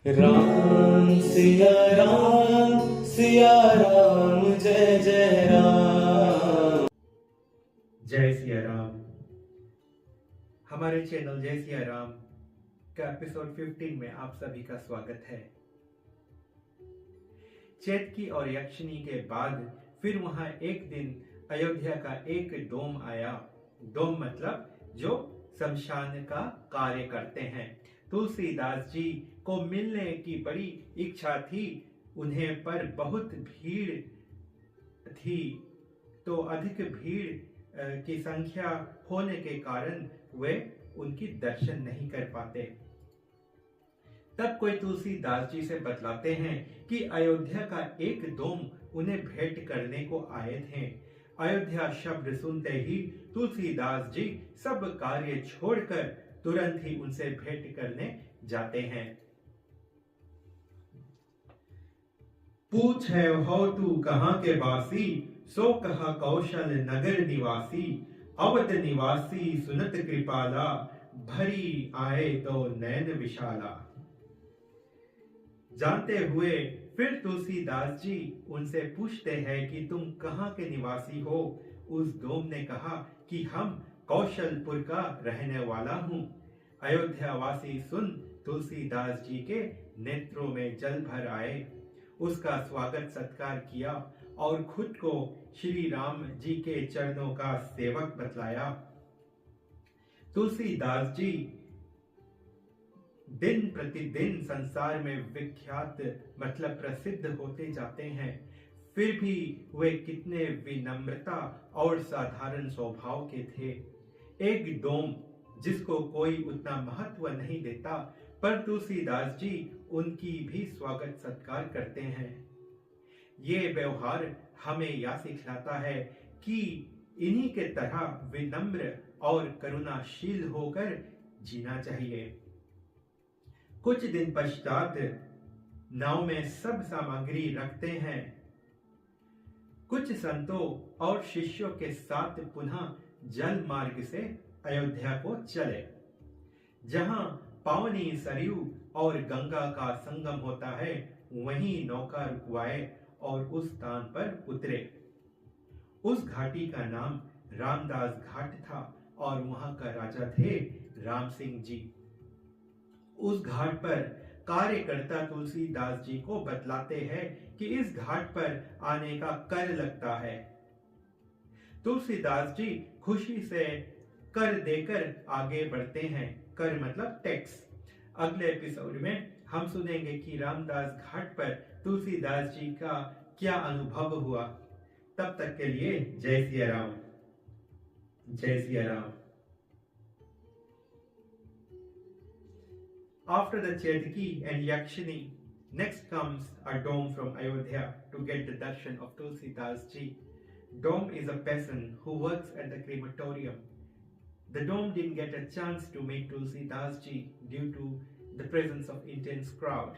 राम सिया राम जय जय राम। जय सिया राम। हमारे चैनल जय सिया राम का एपिसोड 15 में आप सभी का स्वागत है। चैतकी और यक्षिणी के बाद फिर वहां एक दिन अयोध्या का एक डोम आया। डोम मतलब जो शमशान का कार्य करते हैं। तुलसीदास जी को मिलने की बड़ी इच्छा थी उन्हें, पर बहुत भीड़ थी, तो अधिक भीड़ की संख्या होने के कारण वे उनकी दर्शन नहीं कर पाते। तब कोई तुलसीदास जी से बतलाते हैं कि अयोध्या का एक डोम उन्हें भेंट करने को आए थे। अयोध्या शब्द सुनते ही तुलसीदास जी सब कार्य छोड़कर तुरंत ही उनसे भेंट करने जाते हैं। पूछे हो तू कहाँ के वासी, सो कहा कौशल नगर निवासी। अवध निवासी सुनत कृपाला, भरी आए तो नैन विशाला। जानते हुए फिर तुलसीदास जी उनसे पूछते हैं कि तुम कहाँ के निवासी हो। उस डोम ने कहा कि हम कौशलपुर का रहने वाला हूँ। अयोध्या वासी सुन तुलसीदास जी के नेत्रों में जल भर आए, उसका स्वागत सत्कार किया और खुद को श्री राम जी के चरणों का सेवक बतलाया। तुलसीदास जी दिन प्रतिदिन संसार में विख्यात मतलब प्रसिद्ध होते जाते हैं, फिर भी वे कितने विनम्रता और साधारण स्वभाव के थे। एक डोम जिसको कोई उतना महत्व नहीं देता, पर तुलसीदास जी उनकी भी स्वागत सत्कार करते हैं। ये व्यवहार हमें यह सिखलाता है कि इन्हीं के तरह विनम्र और करुणाशील होकर जीना चाहिए। कुछ दिन पश्चात नाव में सब सामग्री रखते हैं, कुछ संतों और शिष्यों के साथ पुनः जल मार्ग से अयोध्या को चले। जहां पावनी सरयू और गंगा का संगम होता है, वहीं नौका रुकवाए और उस स्थान पर उतरे। उस घाटी का नाम रामदास घाट था और वहां का राजा थे राम सिंह जी। उस घाट पर कार्यकर्ता तुलसीदास जी को बतलाते हैं कि इस घाट पर आने का कर लगता है। तुलसीदास जी खुशी से कर देकर आगे बढ़ते हैं। कर मतलब टैक्स। अगले एपिसोड में हम सुनेंगे कि रामदास घाट पर तुलसीदास जी का क्या अनुभव हुआ। तब तक के लिए जय सिया राम। जय Siya Ram. After the Chetki and Yakshini, next comes a Dom from Ayodhya to get the darshan of Tulsidas ji. Dom is a peasant who works at the crematorium. The Dom didn't get a chance to meet Tulsidas ji due to the presence of intense crowd.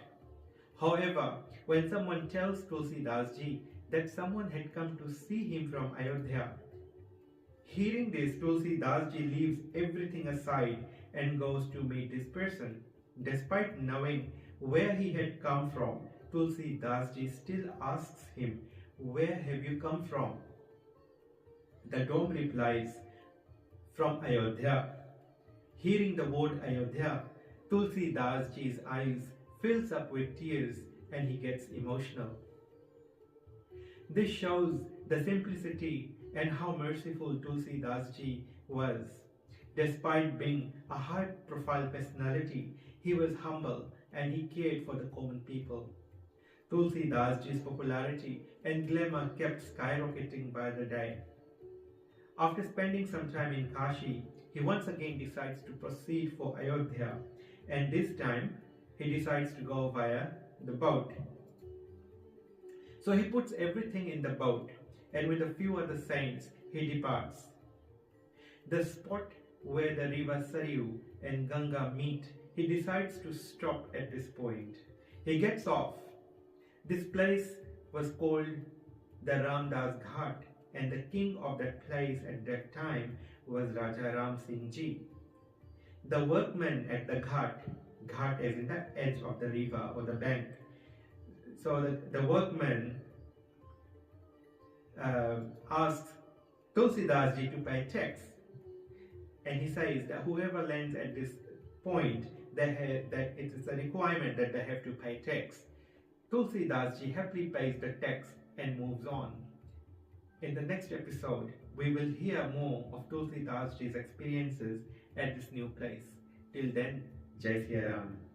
However, when someone tells Tulsidas ji that someone had come to see him from Ayodhya, hearing this, Tulsidas ji leaves everything aside and goes to meet this person. Despite knowing where he had come from, Tulsidas ji still asks him, "Where have you come from?" The Dom replies, "From Ayodhya." Hearing the word Ayodhya, Tulsidas ji's eyes fills up with tears and he gets emotional. This shows the simplicity and how merciful Tulsidas ji was. Despite being a high-profile personality, he was humble and he cared for the common people. Tulsidas ji's popularity and glamour kept skyrocketing by the day. After spending some time in Kashi, he once again decides to proceed for Ayodhya, and this time he decides to go via the boat. So he puts everything in the boat, and with a few other saints, he departs. The spot where the river Saryu and Ganga meet, he decides to stop at this point. He gets off. This place was called the Ramdas Ghat, and the king of that place at that time was Raja Ram Singh Ji. The workmen at the ghat Ghat is in the edge of the river or the bank. So the workman asks Tulsidas ji to pay tax, and he says that whoever lands at this point, that it is a requirement that they have to pay tax. Tulsidas ji happily pays the tax and moves on. In the next episode, we will hear more of Tulsidas ji's experiences at this new place. Till then, Jai Siya Ram.